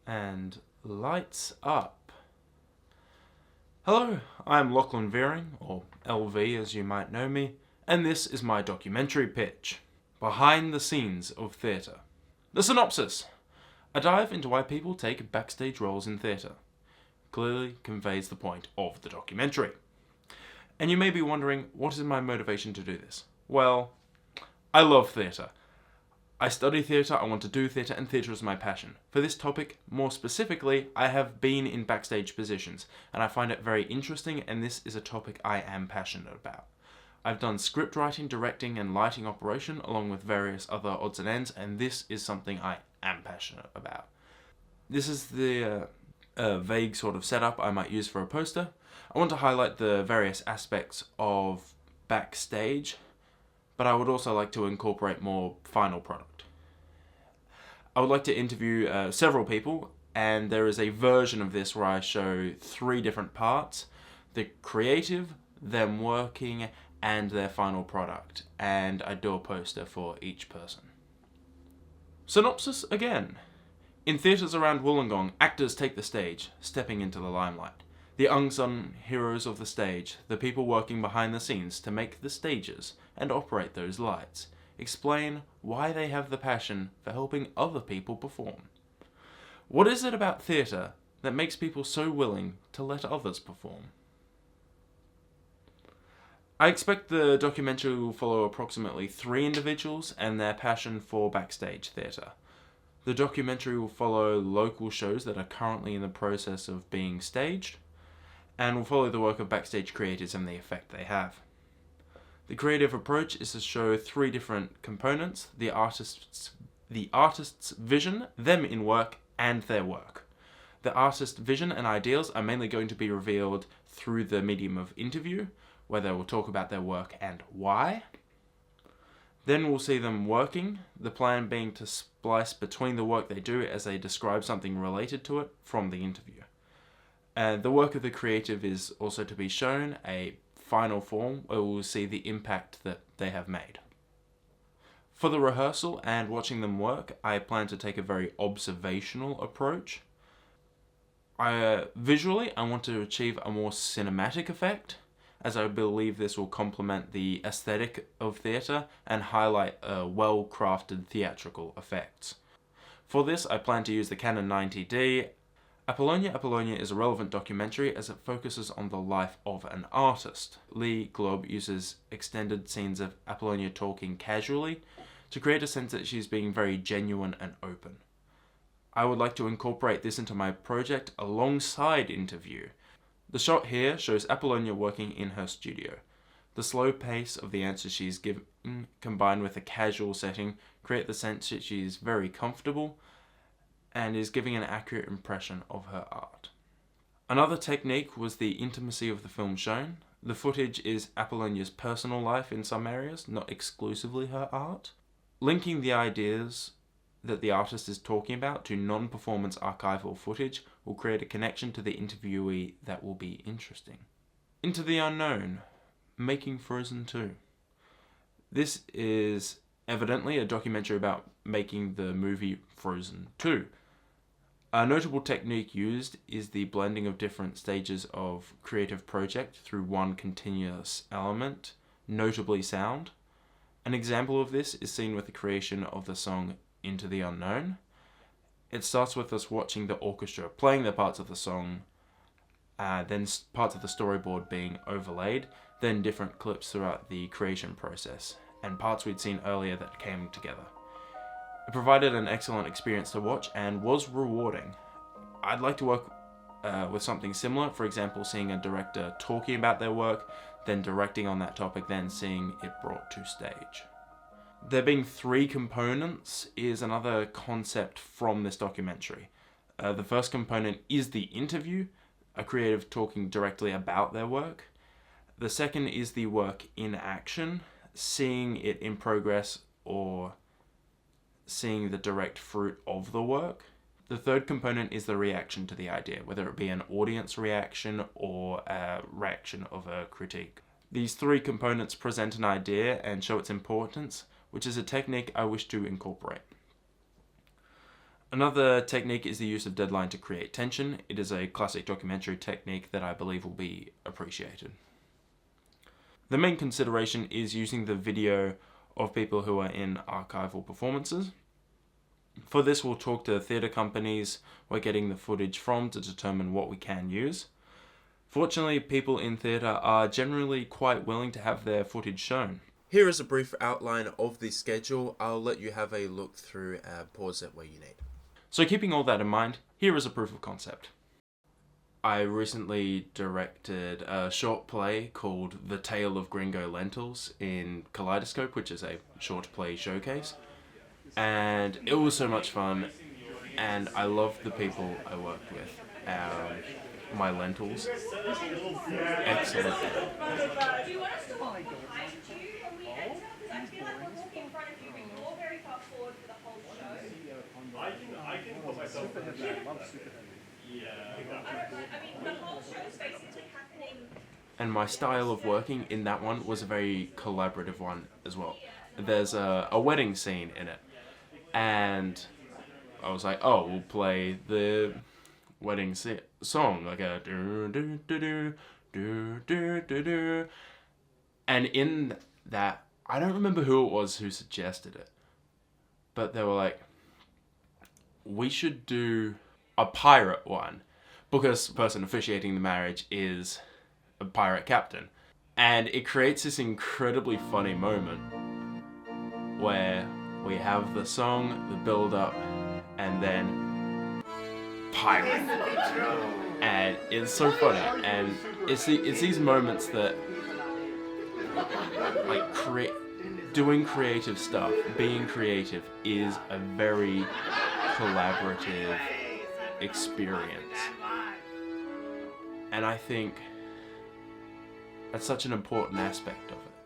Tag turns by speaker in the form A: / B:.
A: And lights up. Hello, I'm Lachlan Vearing, or LV as you might know me, and this is my documentary pitch, Behind the Scenes of Theatre. The synopsis. A dive into why people take backstage roles in theatre. Clearly conveys the point of the documentary. And you may be wondering, what is my motivation to do this? Well, I love theatre. I study theatre, I want to do theatre, and theatre is my passion. For this topic, more specifically, I have been in backstage positions, and I find it very interesting, and this is a topic I am passionate about. I've done script writing, directing, and lighting operation, along with various other odds and ends, and this is something I am passionate about. This is the vague sort of setup I might use for a poster. I want to highlight the various aspects of backstage, but I would also like to incorporate more final product. I would like to interview several people, and there is a version of this where I show 3 different parts: the creative, them working, and their final product, and I do a poster for each person. Synopsis again. In theatres around Wollongong, actors take the stage, stepping into the limelight. The unsung heroes of the stage, the people working behind the scenes to make the stages and operate those lights, explain why they have the passion for helping other people perform. What is it about theatre that makes people so willing to let others perform? I expect the documentary will follow approximately 3 individuals and their passion for backstage theatre. The documentary will follow local shows that are currently in the process of being staged, and will follow the work of backstage creators and the effect they have. The creative approach is to show 3 different components: the artist's vision, them in work, and their work. The artist's vision and ideals are mainly going to be revealed through the medium of interview, where they will talk about their work and why. Then we'll see them working, the plan being to splice between the work they do as they describe something related to it from the interview. The work of the creative is also to be shown, a final form where we'll see the impact that they have made. For the rehearsal and watching them work, I plan to take a very observational approach. Visually, I want to achieve a more cinematic effect, as I believe this will complement the aesthetic of theatre and highlight well-crafted theatrical effects. For this, I plan to use the Canon 90D. Apollonia is a relevant documentary as it focuses on the life of an artist. Lee Globe uses extended scenes of Apollonia talking casually to create a sense that she's being very genuine and open. I would like to incorporate this into my project alongside interview. The shot here shows Apollonia working in her studio. The slow pace of the answers she's giving, combined with a casual setting, create the sense that she is very comfortable and is giving an accurate impression of her art. Another technique was the intimacy of the film shown. The footage is Apollonia's personal life in some areas, not exclusively her art. Linking the ideas that the artist is talking about to non-performance archival footage will create a connection to the interviewee that will be interesting. Into the Unknown, making Frozen 2. This is evidently a documentary about making the movie Frozen 2. A notable technique used is the blending of different stages of creative project through one continuous element, notably sound. An example of this is seen with the creation of the song Into the Unknown. It starts with us watching the orchestra playing the parts of the song, then parts of the storyboard being overlaid, then different clips throughout the creation process, and parts we'd seen earlier that came together. It provided an excellent experience to watch and was rewarding. I'd like to work with something similar, for example, seeing a director talking about their work, then directing on that topic, then seeing it brought to stage. There being 3 components is another concept from this documentary. The first component is the interview, a creative talking directly about their work. The second is the work in action, seeing it in progress or seeing the direct fruit of the work. The third component is the reaction to the idea, whether it be an audience reaction or a reaction of a critique. These 3 components present an idea and show its importance, which is a technique I wish to incorporate. Another technique is the use of deadline to create tension. It is a classic documentary technique that I believe will be appreciated. The main consideration is using the video of people who are in archival performances. For this, we'll talk to theatre companies we're getting the footage from to determine what we can use. Fortunately, people in theatre are generally quite willing to have their footage shown. Here is a brief outline of the schedule. I'll let you have a look through and pause it where you need. So keeping all that in mind, here is a proof of concept. I recently directed a short play called The Tale of Gringo Lentils in Kaleidoscope, which is a short play showcase. And it was so much fun, and I loved the people I worked with. My lentils. Excellent.
B: I can put myself in
A: And my style of working in that one was a very collaborative one as well. There's a wedding scene in it, and I was like, oh, we'll play the wedding song, like a do do do do do do do do. And in that, I don't remember who it was who suggested it, but they were like, we should do a pirate one, because the person officiating the marriage is a pirate captain. And it creates this incredibly funny moment where we have the song, the build-up, and then pirate. And it's so funny. And it's these moments that, like, doing creative stuff, being creative, is a very collaborative experience. And I think that's such an important aspect of it.